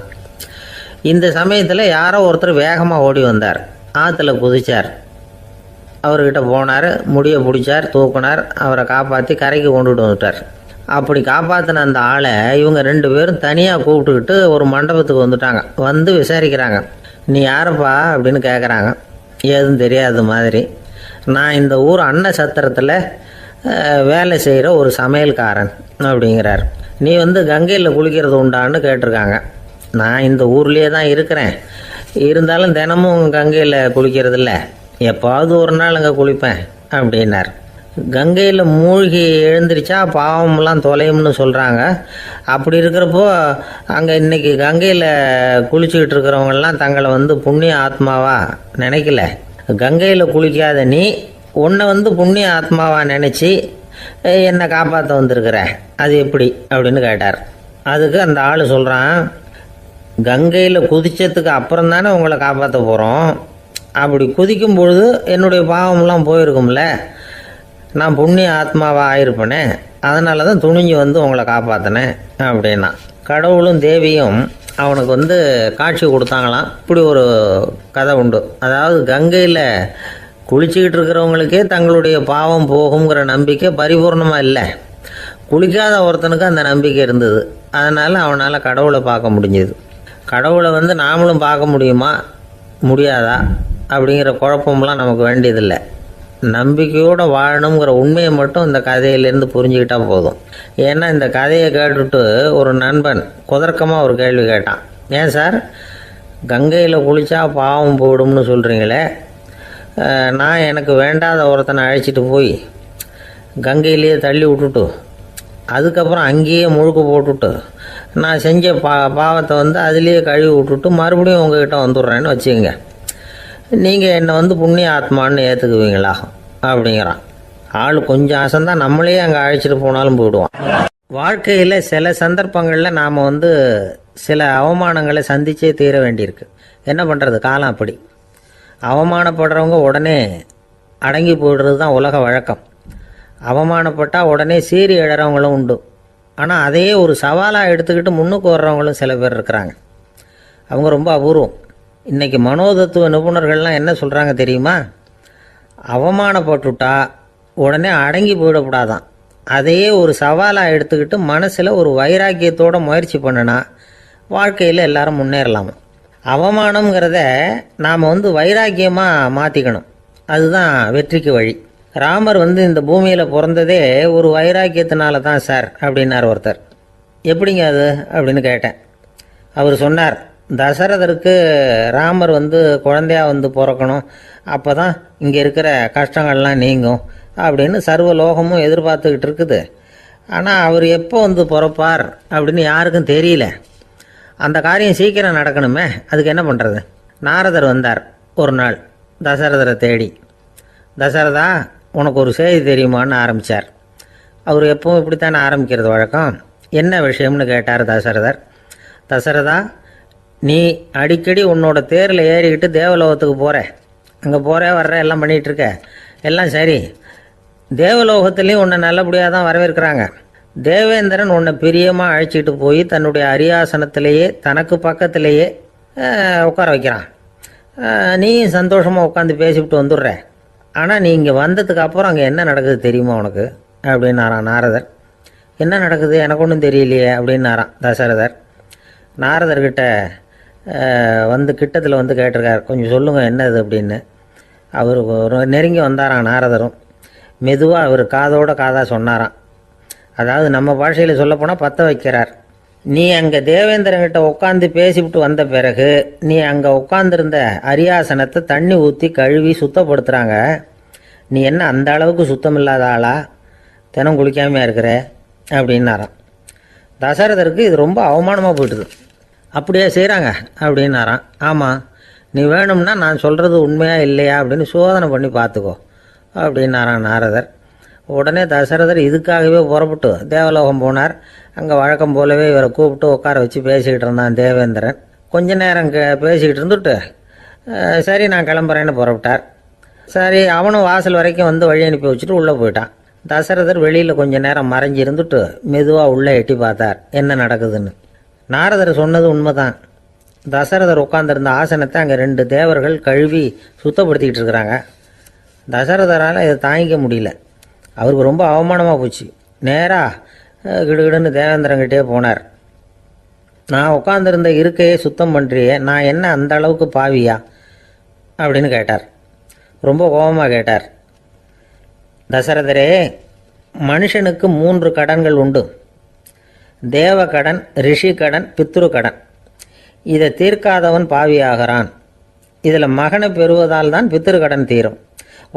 இந்த சமயத்தில் யாரோ ஒருத்தர் வேகமாக ஓடி வந்தார், ஆற்றுல குதிச்சார். அவர்கிட்ட போனார், முடியை பிடிச்சார், தூக்கினார், அவரை காப்பாற்றி கரைக்கு கொண்டுட்டு வந்துட்டார். அப்படி காப்பாற்றின அந்த ஆளை இவங்க 2 பேரும் தனியாக கூப்பிட்டுக்கிட்டு ஒரு மண்டபத்துக்கு வந்துட்டாங்க. வந்து விசாரிக்கிறாங்க. நீ யாரப்பா அப்படின்னு கேட்குறாங்க. ஏதும் தெரியாத மாதிரி. நான் இந்த ஊர் அன்ன சத்திரத்தில் வேலை செய்கிற ஒரு சமையல்காரன் அப்படிங்கிறார். நீ வந்து கங்கையில் குளிக்கிறது உண்டான்னு கேட்டிருக்காங்க. நான் இந்த ஊர்லேயே தான் இருக்கிறேன், இருந்தாலும் தினமும் கங்கையில் குளிக்கிறது இல்லை, எப்பாவது ஒரு நாள் அங்கே குளிப்பேன் அப்படின்னார். கங்கையில் மூழ்கி எழுந்திரிச்சா பாவம்லாம் தொலையும்னு சொல்கிறாங்க. அப்படி இருக்கிறப்போ அங்கே இன்றைக்கி கங்கையில் குளிச்சுக்கிட்டு இருக்கிறவங்கெல்லாம் தங்களை வந்து புண்ணிய ஆத்மாவா நினைக்கல. கங்கையில் குளிக்காத நீ உன்னை வந்து புண்ணிய ஆத்மாவா நினச்சி என்னை காப்பாற்ற வந்திருக்கிற, அது எப்படி அப்படின்னு கேட்டார். அதுக்கு அந்த ஆள் சொல்கிறான், கங்கையில் குதித்ததுக்கு அப்புறம் தானே உங்களை காப்பாற்ற போகிறோம், அப்படி குதிக்கும் பொழுது என்னுடைய பாவம்லாம் போயிருக்கும்ல, நான் புண்ணிய ஆத்மாவாக ஆயிருப்பேனே, அதனால தான் துணிஞ்சு வந்து உங்களை காப்பாற்றினேன் அப்படின்னா. கடவுளும் தேவியும் அவனுக்கு வந்து காட்சி கொடுத்தாங்களாம். இப்படி ஒரு கதை உண்டு. அதாவது கங்கையில் குளிச்சுக்கிட்டு இருக்கிறவங்களுக்கே தங்களுடைய பாவம் போகுங்கிற நம்பிக்கை பரிபூர்ணமாக இல்லை, குளிக்காத ஒருத்தனுக்கு அந்த நம்பிக்கை இருந்தது. அதனால் அவனால் கடவுளை பார்க்க முடிஞ்சது. கடவுளை வந்து நாமளும் பார்க்க முடியுமா முடியாதா அப்படிங்கிற குழப்பம்லாம் நமக்கு வேண்டியதில்லை. நம்பிக்கையோடு வாழணுங்கிற உண்மையை மட்டும் இந்த கதையிலேருந்து புரிஞ்சுக்கிட்டால் போதும். ஏன்னா இந்த கதையை கேட்டுட்டு ஒரு நண்பன் குதர்க்கமாக ஒரு கேள்வி கேட்டான். ஏன் சார், கங்கையில் குளித்தா பாவம் போயிடும்னு சொல்கிறீங்களே, நான் எனக்கு வேண்டாத ஒருத்தனை அழைச்சிட்டு போய் கங்கையிலேயே தள்ளி விட்டுட்டு அதுக்கப்புறம் அங்கேயே முழுக்க போட்டுட்டு நான் செஞ்ச பாவத்தை வந்து அதுலேயே கழுவி விட்டுட்டு மறுபடியும் உங்ககிட்ட வந்துடுறேன்னு வச்சுக்கோங்க, நீங்கள் என்னை வந்து புண்ணிய ஆத்மான்னு ஏற்றுக்குவீங்களா அப்படிங்கிறான். ஆள் கொஞ்சம் அசந்தான் நம்மளே அங்கே அழைச்சிட்டு போனாலும் போயிடுவான். வாழ்க்கையில் சில சந்தர்ப்பங்களில் நாம் வந்து சில அவமானங்களை சந்திச்சே தீர வேண்டியிருக்கு. என்ன பண்ணுறது, காலம் அப்படி. அவமானப்படுறவங்க உடனே அடங்கி போயிடுறது தான் உலக வழக்கம். அவமானப்பட்டால் உடனே சீறி எழறவங்களும் உண்டு. ஆனால் அதையே ஒரு சவாலாக எடுத்துக்கிட்டு முன்னுக்கு வர்றவங்களும் சில பேர் இருக்கிறாங்க. அவங்க ரொம்ப அபூர்வம். இன்றைக்கி மனோதத்துவ நிபுணர்கள்லாம் என்ன சொல்கிறாங்க தெரியுமா? அவமானப்பட்டுட்டா உடனே அடங்கி போயிடக்கூடாதான். அதையே ஒரு சவாலாக எடுத்துக்கிட்டு மனசில் ஒரு வைராக்கியத்தோடு முயற்சி பண்ணினா வாழ்க்கையில் எல்லாரும் முன்னேறலாமா. அவமானங்கிறத நாம் வந்து வைராக்கியமாக மாற்றிக்கணும். அதுதான் வெற்றிக்கு வழி. ராமர் வந்து இந்த பூமியில் பிறந்ததே ஒரு வைராக்கியத்தினால தான் சார் அப்படின்னார் ஒருத்தர். எப்படிங்க அது அப்படின்னு கேட்டேன். அவர் சொன்னார், தசரதருக்கு ராமர் வந்து குழந்தையா வந்து பிறக்கணும், அப்போ தான் இங்கே இருக்கிற கஷ்டங்கள்லாம் நீங்கும் அப்படின்னு சர்வ லோகமும் எதிர்பார்த்துக்கிட்டு இருக்குது. ஆனால் அவர் எப்போ வந்து பிறப்பார் அப்படின்னு யாருக்கும் தெரியல. அந்த காரியம் சீக்கிரம் நடக்கணுமே, அதுக்கு என்ன பண்ணுறது? நாரதர் வந்தார் ஒரு நாள் தசரதரை தேடி. தசரதா, உனக்கு ஒரு செய்தி தெரியுமான்னு ஆரம்பித்தார். அவர் எப்பவும் இப்படித்தானே ஆரம்பிக்கிறது வழக்கம். என்ன விஷயம்னு கேட்டார் தசரதர். தசரதா, நீ அடிக்கடி உன்னோட தேரில் ஏறிக்கிட்டு தேவலோகத்துக்கு போகிற, அங்கே போகிற வர்ற எல்லாம் பண்ணிகிட்ருக்க, எல்லாம் சரி. தேவலோகத்துலேயும் உன்னை நல்லபடியாக தான் வரவேற்கிறாங்க. தேவேந்திரன் உன்னை பிரியமாக அழைச்சிட்டு போய் தன்னுடைய அரியாசனத்திலேயே தனக்கு பக்கத்திலேயே உட்கார வைக்கிறான். நீயும் சந்தோஷமாக உட்காந்து பேசிவிட்டு வந்துடுற. ஆனால் நீ இங்கே வந்ததுக்கு அப்புறம் அங்கே என்ன நடக்குது தெரியுமா உனக்கு அப்படின்னாரான் நாரதர். என்ன நடக்குது எனக்கு ஒன்றும் தெரியலையே அப்படின்னாரான் தசரதர். நாரதர்கிட்ட வந்து கிட்டத்தில் வந்து கேட்டிருக்கார், கொஞ்சம் சொல்லுங்கள் என்னது அப்படின்னு. அவர் நெருங்கி வந்தாரான் நாரதரும். மெதுவாக அவர் காதோட காதாக சொன்னாராம். அதாவது நம்ம பாஷையில் சொல்லப்போனால் பற்ற வைக்கிறார். நீ அங்கே தேவேந்திரங்கிட்ட உட்காந்து பேசிவிட்டு வந்த பிறகு நீ அங்கே உட்காந்துருந்த அரியாசனத்தை தண்ணி ஊற்றி கழுவி சுத்தப்படுத்துகிறாங்க. நீ என்ன அந்த அளவுக்கு சுத்தம் இல்லாத ஆளா, தினம் குளிக்காமையாக இருக்கிற அப்படின்னாராம். தசரதருக்கு இது ரொம்ப அவமானமாக போயிட்டுது. அப்படியே செய்கிறாங்க அப்படின்னாராம். ஆமாம், நீ வேணும்னா நான் சொல்கிறது உண்மையா இல்லையா அப்படின்னு சோதனை பண்ணி பார்த்துக்கோ அப்படின்னாரான் நாரதர். உடனே தசரதர் இதுக்காகவே புறப்பட்டு தேவலோகம் போனார். அங்கே வழக்கம் போலவே இவரை கூப்பிட்டு உட்கார வச்சு பேசிக்கிட்டு இருந்தான் தேவேந்திரன். கொஞ்ச நேரம் பேசிக்கிட்டு இருந்துட்டு சரி நான் கிளம்புறேன்னு புறப்பட்டார். சரி, அவனும் வாசல் வரைக்கும் வந்து வழி அனுப்பி வச்சுட்டு உள்ளே போயிட்டான். தசரதர் வெளியில் கொஞ்ச நேரம் மறைஞ்சி இருந்துட்டு மெதுவாக உள்ளே எட்டி பார்த்தார் என்ன நடக்குதுன்னு. நாரதர் சொன்னது உண்மைதான். தசரதர் உட்காந்துருந்த ஆசனத்தை அங்கே 2 தேவர்கள் கழுவி சுத்தப்படுத்திக்கிட்டு இருக்கிறாங்க. தசரதரால் இதை தாங்கிக்க முடியல. அவருக்கு ரொம்ப அவமானமாக போச்சு. நேராக கிடுகிடுன்னு தேவேந்திரங்கிட்டே போனார். நான் உட்காந்துருந்த இருக்கையே சுத்தம் பண்ணுறியே, நான் என்ன அந்த அளவுக்கு பாவியா அப்படின்னு கேட்டார். ரொம்ப கோபமாக கேட்டார். தசரதரே, மனுஷனுக்கு 3 கடன்கள் உண்டு. தேவ கடன், ரிஷி கடன், பித்ரு கடன். இதை தீர்க்காதவன் பாவியாகிறான். இதில் மகனை பெறுவதால் தான் பித்ரு கடன் தீரும்.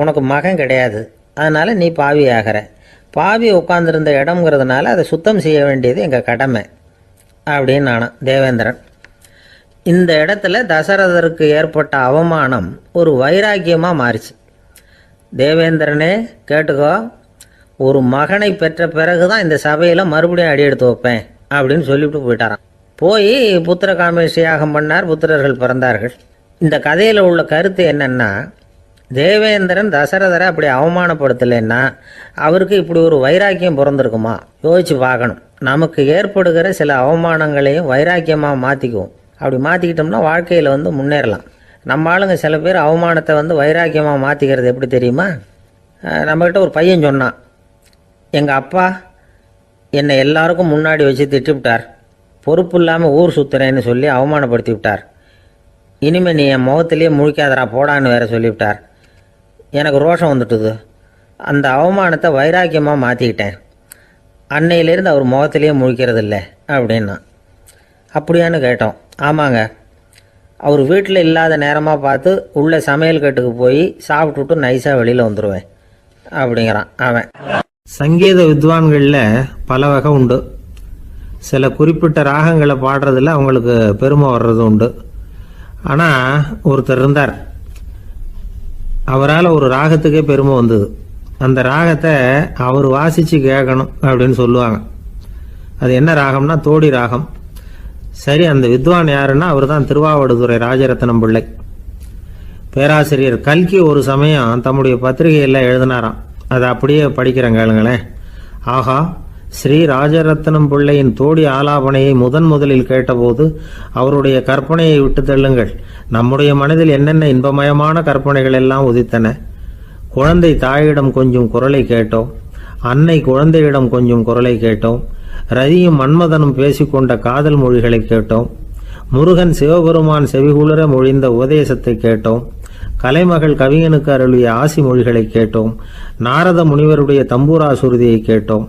உனக்கு மகன் கிடையாது, அதனால் நீ பாவி ஆகிற. பாவி உட்காந்துருந்த இடம்ங்கிறதுனால அதை சுத்தம் செய்ய வேண்டியது எங்கள் கடமை அப்படின்னு நானும் தேவேந்திரன். இந்த இடத்துல தசரதருக்கு ஏற்பட்ட அவமானம் ஒரு வைராக்கியமாக மாறிச்சு. தேவேந்திரனே கேட்டுக்கோ, ஒரு மகனை பெற்ற பிறகு தான் இந்த சபையில் மறுபடியும் அடி எடுத்து வைப்பேன் அப்படின்னு சொல்லிவிட்டு போயிட்டாரான். போய் புத்திர காமேஷ் யாகம் பண்ணார். புத்திரர்கள் பிறந்தார்கள். இந்த கதையில் உள்ள கருத்து என்னென்னா, தேவேந்திரன் தசரதரை அப்படி அவமானப்படுத்தலைன்னா அவருக்கு இப்படி ஒரு வைராக்கியம் பிறந்திருக்குமா? யோசிச்சு பார்க்கணும். நமக்கு ஏற்படுகிற சில அவமானங்களையும் வைராக்கியமாக மாற்றிக்குவோம். அப்படி மாற்றிக்கிட்டோம்னா வாழ்க்கையில் வந்து முன்னேறலாம். நம்ம ஆளுங்க சில பேர் அவமானத்தை வந்து வைராக்கியமாக மாற்றிக்கிறது எப்படி தெரியுமா? நம்மக்கிட்ட ஒரு பையன் சொன்னான், எங்கள் அப்பா என்னை எல்லாருக்கும் முன்னாடி வச்சு திட்டிவிட்டார், பொறுப்பு இல்லாமல் ஊர் சுற்றுறேன்னு சொல்லி அவமானப்படுத்தி விட்டார். இனிமேல் நீ என் முகத்திலேயே முழிக்காதரா போடான்னு வேற சொல்லிவிட்டார். எனக்கு ரோஷம் வந்துட்டுது. அந்த அவமானத்தை வைராக்கியமாக மாற்றிக்கிட்டேன். அன்னையிலேருந்து அவர் முகத்திலேயே முழிக்கிறது இல்லை அப்படின்னா. அப்படியான்னு கேட்டோம். ஆமாங்க, அவர் வீட்டில் இல்லாத நேரமாக பார்த்து உள்ள சமையல் கட்டுக்கு போய் சாப்பிட்டுட்டு நைஸாக வெளியில் வந்துடுவேன் அப்படிங்கிறான் அவன். சங்கீத வித்வான்களில் பல வகை உண்டு. சில குறிப்பிட்ட ராகங்களை பாடுறதுல அவங்களுக்கு பெருமை வர்றது உண்டு. ஆனால் ஒருத்தர் இருந்தார், அவரால் ஒரு ராகத்துக்கே பெருமை வந்தது. அந்த ராகத்தை அவர் வாசித்து கேட்கணும் அப்படின்னு சொல்லுவாங்க. அது என்ன ராகம்னா தோடி ராகம். சரி, அந்த வித்வான் யாருன்னா அவர் தான் திருவாவடுதுறை ராஜரத்னம் பிள்ளை. பேராசிரியர் கல்கி ஒரு சமயம் தம்முடைய பத்திரிகையில் எழுதினாராம். அதை அப்படியே படிக்கிறேன் கேளுங்களேன். ஆகா, ஸ்ரீ ராஜரத்னம் பிள்ளையின் தோடி ஆலாபனையை முதலில் கேட்டபோது அவருடைய கற்பனையை விட்டு தள்ளுங்கள். நம்முடைய மனதில் என்னென்ன இன்பமயமான கற்பனைகள் எல்லாம் உதித்தன. குழந்தை தாயிடம் கொஞ்சம் குரலை கேட்டோம், அன்னை குழந்தையிடம் கொஞ்சம் குரலை கேட்டோம், ரதியும் மன்மதனும் பேசிக்கொண்ட காதல் மொழிகளை கேட்டோம், முருகன் சிவபெருமான் செவிகுளிர மொழிந்த உபதேசத்தை கேட்டோம், கலைமகள் கவிஞனுக்கு அருளிய ஆசி மொழிகளை கேட்டோம், நாரத முனிவருடைய தம்பூரா சுருதியை கேட்டோம்,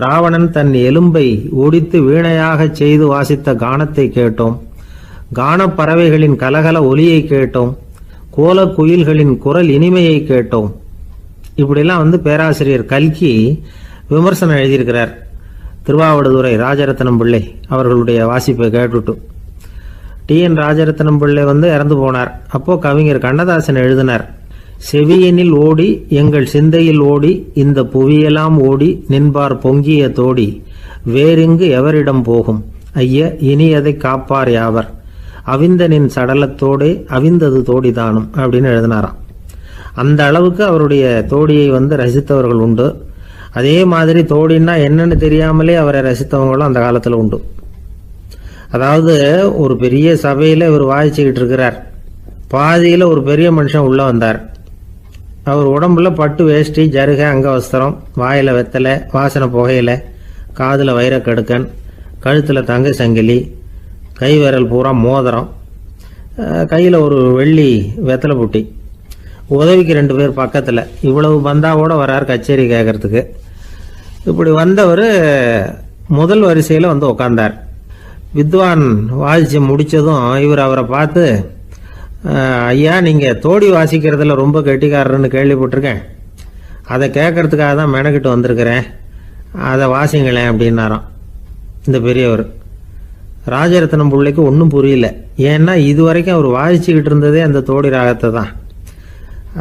ராவணன் தன் எலும்பை ஒடித்து வீணையாகச் செய்து வாசித்த கானத்தை கேட்டோம், கானப் பறவைகளின் கலகல ஒலியை கேட்டோம், கோலக் குயில்களின் குரல் இனிமையை கேட்டோம். இப்படிலாம் பேராசிரியர் கல்கி விமர்சனம் எழுதியிருக்கிறார். திருவாவடுதுறை ராஜரத்னம் பிள்ளை அவர்களுடைய வாசிப்பை கேட்டுட்டு டி.என். ராஜரத்னம் பிள்ளை இறந்து போனார். அப்போ கவிஞர் கண்ணதாசன் எழுதினார், செவியனில் ஓடி எங்கள் சிந்தையில் ஓடி இந்த புவியெல்லாம் ஓடி நின்பார் பொங்கிய தோடி வேறிங்கு எவரிடம் போகும் ஐய இனி அதை காப்பார் யாவர் அவிந்தனின் சடலத்தோடே அவிந்தது தோடிதானும் அப்படின்னு எழுதினாராம். அந்த அளவுக்கு அவருடைய தோடியை ரசித்தவர்கள் உண்டு. அதே மாதிரி தோடின்னா என்னன்னு தெரியாமலே அவரை ரசித்தவங்களும் அந்த காலத்தில் உண்டு. அதாவது ஒரு பெரிய சபையில் இவர் வாய்ச்சிக்கிட்டு இருக்கிறார். பாதியில் ஒரு பெரிய மனுஷன் உள்ளே வந்தார். அவர் உடம்புல பட்டு வேஷ்டி, ஜருகை, அங்கவஸ்திரம், வாயில் வெத்தலை, வாசனை புகையில, காதில் வைரக்கடுக்கன், கழுத்தில் தங்க சங்கிலி, கை விரல் பூரா மோதிரம், கையில் ஒரு வெள்ளி வெத்தலை புட்டி, உதவிக்கு 2 பேர் பக்கத்தில். இவ்வளவு பந்தாவோடு வரார் கச்சேரி கேட்கறதுக்கு. இப்படி வந்தவர் முதல் வரிசையில் உக்காந்தார். வித்வான் வாசித்து முடித்ததும் இவர் அவரை பார்த்து, ஐயா, நீங்கள் தோடி வாசிக்கிறதுல ரொம்ப கெட்டிக்காரர்னு கேள்விப்பட்டிருக்கேன், அதை கேட்கறதுக்காக தான் மெனக்கிட்டு வந்திருக்கிறேன், அதை வாசிங்களேன் அப்படின்னாராம் இந்த பெரியவர். ராஜரத்னம் பிள்ளைக்கு ஒன்றும் புரியல. ஏன்னா இது வரைக்கும் அவர் வாசிச்சுக்கிட்டு இருந்ததே அந்த தோடி ராகத்தை தான்.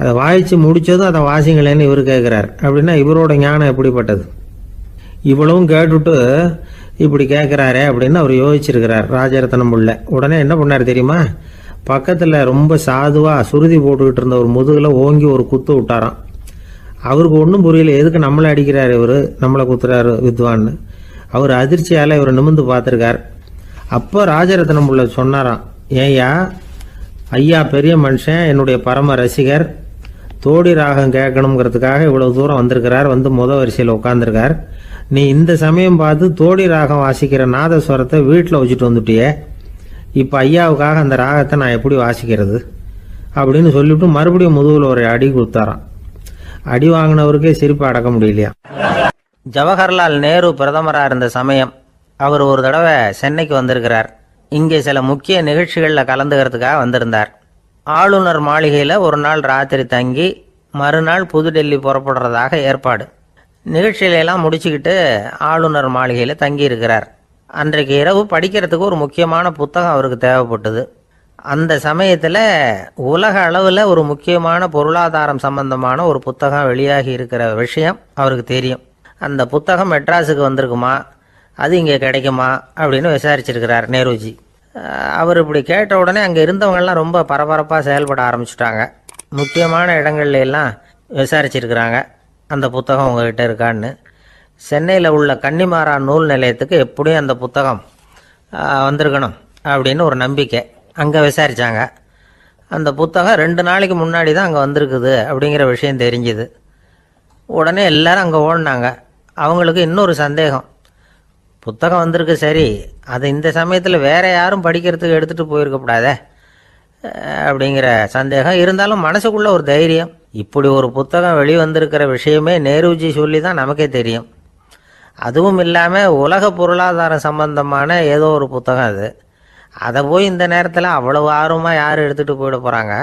அதை வாசித்து முடித்ததும் அதை வாசிங்களேன்னு இவர் கேட்குறார். அப்படின்னா இவரோட ஞானம் எப்படிப்பட்டது? இவ்வளவும் கேட்டுட்டு இப்படி கேட்குறாரே அப்படின்னு அவர் யோசிச்சிருக்கிறார் ராஜரத்னம் பிள்ளை. உடனே என்ன பண்ணார் தெரியுமா? பக்கத்தில் ரொம்ப சாதுவாக சுருதி போட்டுக்கிட்டு இருந்த ஒரு முதுகில் ஓங்கி ஒரு குத்து விட்டாராம். அவருக்கு ஒன்றும் புரியல, எதுக்கு நம்மளை அடிக்கிறார் இவர், நம்மளை குத்துறாரு வித்வான்னு. அவர் அதிர்ச்சியால் இவர் நிமிர்ந்து பார்த்துருக்கார். அப்போ ராஜரத்னம் பிள்ளை சொன்னாராம், ஏய்யா, ஐயா பெரிய மனுஷன், என்னுடைய பரம ரசிகர், தோடி ராகம் கேட்கணுங்கிறதுக்காக இவ்வளவு தூரம் வந்திருக்கிறார், முதல் வரிசையில் உட்காந்துருக்கார். நீ இந்த சமயம் பார்த்து தோடி ராகம் வாசிக்கிற நாதஸ்வரத்தை வீட்டில் வச்சுட்டு வந்துட்டியே, இப்போ ஐயாவுக்காக அந்த ராகத்தை நான் எப்படி வாசிக்கிறது அப்படின்னு சொல்லிவிட்டு மறுபடியும் முதுகில் ஒரு அடி கொடுத்தாராம். அடி வாங்கினவருக்கே சிரிப்பு அடக்க முடியலையா. ஜவஹர்லால் நேரு பிரதமராக இருந்த சமயம் அவர் ஒரு தடவை சென்னைக்கு வந்திருக்கிறார். இங்கே சில முக்கிய நிகழ்ச்சிகளில் கலந்துக்கிறதுக்காக வந்திருந்தார். ஆளுநர் மாளிகையில் ஒரு நாள் ராத்திரி தங்கி மறுநாள் புதுடெல்லி புறப்படுறதாக ஏற்பாடு. நிகழ்ச்சியிலெல்லாம் முடிச்சுக்கிட்டு ஆளுநர் மாளிகையில் தங்கி இருக்கிறார். அன்றைக்கு இரவு படிக்கிறதுக்கு ஒரு முக்கியமான புத்தகம் அவருக்கு தேவைப்பட்டது. அந்த சமயத்தில் உலக அளவில் ஒரு முக்கியமான பொருளாதாரம் சம்பந்தமான ஒரு புத்தகம் வெளியாகி இருக்கிற விஷயம் அவருக்கு தெரியும். அந்த புத்தகம் மெட்ராஸுக்கு வந்திருக்குமா, அது இங்கே கிடைக்குமா அப்படின்னு விசாரிச்சிருக்கிறார் நேருஜி. அவர் இப்படி கேட்ட உடனே அங்கே இருந்தவங்கெல்லாம் ரொம்ப பரபரப்பாக செயல்பட ஆரம்பிச்சுட்டாங்க. முக்கியமான இடங்கள்ல எல்லாம் விசாரிச்சிருக்கிறாங்க, அந்த புத்தகம் உங்ககிட்ட இருக்கான்னு. சென்னையில் உள்ள கன்னிமாரா நூல் நிலையத்துக்கு எப்படியும் அந்த புத்தகம் வந்திருக்கணும் அப்படின்னு ஒரு நம்பிக்கை. அங்கே விசாரித்தாங்க. அந்த புத்தகம் 2 நாளைக்கு முன்னாடி தான் அங்கே வந்திருக்குது அப்படிங்கிற விஷயம் தெரிஞ்சுது. உடனே எல்லாரும் அங்கே ஓடினாங்க. அவங்களுக்கு இன்னொரு சந்தேகம், புத்தகம் வந்திருக்கு சரி, அது இந்த சமயத்தில் வேற யாரும் படிக்கிறதுக்கு எடுத்துகிட்டு போயிருக்கக்கூடாதே அப்படிங்கிற சந்தேகம் இருந்தாலும் மனசுக்குள்ள ஒரு தைரியம். இப்படி ஒரு புத்தகம் வெளிவந்திருக்கிற விஷயமே நேருஜி சொல்லி தான் நமக்கே தெரியும். அதுவும் இல்லாமல் உலக பொருளாதாரம் சம்பந்தமான ஏதோ ஒரு புத்தகம் அது. அதை போய் இந்த நேரத்தில் அவ்வளவு ஆர்வமாக யார் எடுத்துகிட்டு போயிட போகிறாங்க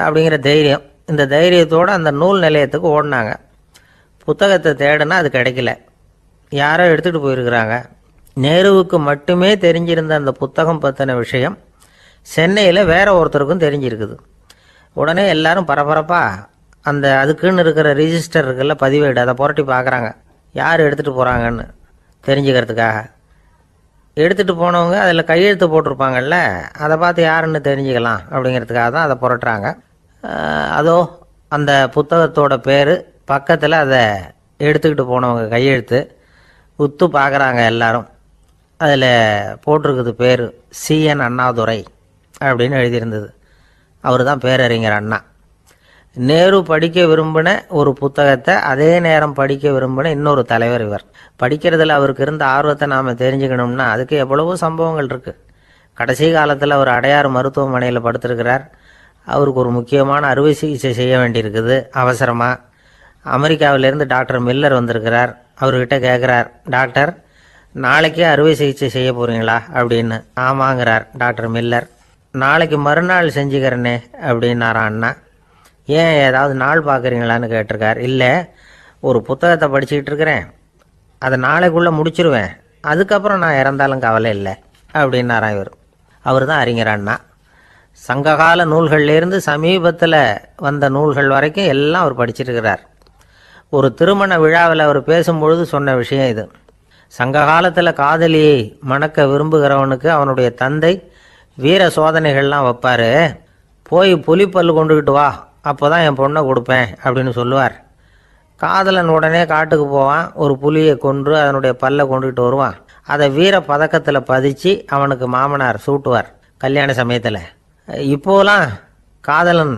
அப்படிங்கிற தைரியம். இந்த தைரியத்தோடு அந்த நூல் நிலையத்துக்கு ஓடினாங்க. புத்தகத்தை தேடினா அது கிடைக்கல. யாரோ எடுத்துகிட்டு போயிருக்கிறாங்க. நேருவுக்கு மட்டுமே தெரிஞ்சிருந்த அந்த புத்தகம் பற்றின விஷயம் சென்னையில் வேற ஒருத்தருக்கும் தெரிஞ்சிருக்குது. உடனே எல்லாரும் பரபரப்பாக அந்த அதுக்குன்னு இருக்கிற ரிஜிஸ்டர் இருக்குல்ல, பதிவேடு, அதை புரட்டி பார்க்குறாங்க யார் எடுத்துகிட்டு போகிறாங்கன்னு தெரிஞ்சுக்கிறதுக்காக. எடுத்துகிட்டு போனவங்க அதில் கையெழுத்து போட்டிருப்பாங்கல்ல, அதை பார்த்து யாருன்னு தெரிஞ்சுக்கலாம் அப்படிங்கிறதுக்காக தான் அதை புரட்டுறாங்க. அதோ அந்த புத்தகத்தோட பேர் பக்கத்தில் அதை எடுத்துக்கிட்டு போனவங்க கையெழுத்து உத்து பார்க்குறாங்க எல்லாரும். அதில் போட்டிருக்குது பேர் CN அண்ணாதுரை அப்படின்னு எழுதியிருந்தது. அவர் தான் பேரறிஞர் அண்ணா. நேரு படிக்க விரும்பின ஒரு புத்தகத்தை அதே நேரம் படிக்க விரும்பின இன்னொரு தலைவர் இவர். படிக்கிறதுல அவருக்கு இருந்த ஆர்வத்தை நாம் தெரிஞ்சுக்கணும்னா அதுக்கு எவ்வளவோ சம்பவங்கள் இருக்குது. கடைசி காலத்தில் அவர் அடையாறு மருத்துவமனையில் படுத்திருக்கிறார். அவருக்கு ஒரு முக்கியமான அறுவை சிகிச்சை செய்ய வேண்டியிருக்குது அவசரமாக. அமெரிக்காவிலேருந்து டாக்டர் மில்லர் வந்திருக்கிறார். அவர்கிட்ட கேட்குறார், டாக்டர் நாளைக்கே அறுவை சிகிச்சை செய்ய போகிறீங்களா அப்படின்னு. ஆமாங்கிறார் டாக்டர் மில்லர். நாளைக்கு மறுநாள் செஞ்சுக்கிறேனே அப்படின்னாரான் அண்ணா. ஏன் ஏதாவது நாள் பார்க்குறீங்களான்னு கேட்டிருக்கார். இல்லை, ஒரு புத்தகத்தை படிச்சுக்கிட்டு இருக்கிறேன், அதை நாளைக்குள்ளே முடிச்சிருவேன், அதுக்கப்புறம் நான் இறந்தாலும் கவலை இல்லை அப்படின்னாரான் இவர். அவர் தான் அறிஞர் அண்ணா. சங்ககால நூல்கள்லேருந்து சமீபத்தில் வந்த நூல்கள் வரைக்கும் எல்லாம் அவர் படிச்சிருக்கிறார். ஒரு திருமண விழாவில் அவர் பேசும்பொழுது சொன்ன விஷயம் இது. சங்க காலத்தில் காதலியை மணக்க விரும்புகிறவனுக்கு அவனுடைய தந்தை வீர சோதனைகள்லாம் வைப்பார். போய் புலிப்பல்லு கொண்டுக்கிட்டு வா, அப்போ தான் என் பொண்ணை கொடுப்பேன் அப்படின்னு சொல்லுவார். காதலன் உடனே காட்டுக்கு போவான், ஒரு புலியை கொன்று அதனுடைய பல்லை கொண்டுக்கிட்டு வருவான். அதை வீர பதக்கத்தில் பதிச்சு அவனுக்கு மாமனார் சூட்டுவார் கல்யாண சமயத்தில். இப்போலாம் காதலன்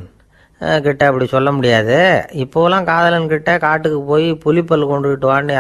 கிட்ட அப்படி சொல்ல முடியாது. இப்போலாம் காதலன் கிட்ட காட்டுக்கு போய் புலிப்பல் கொண்டுக்கிட்டு வான்னு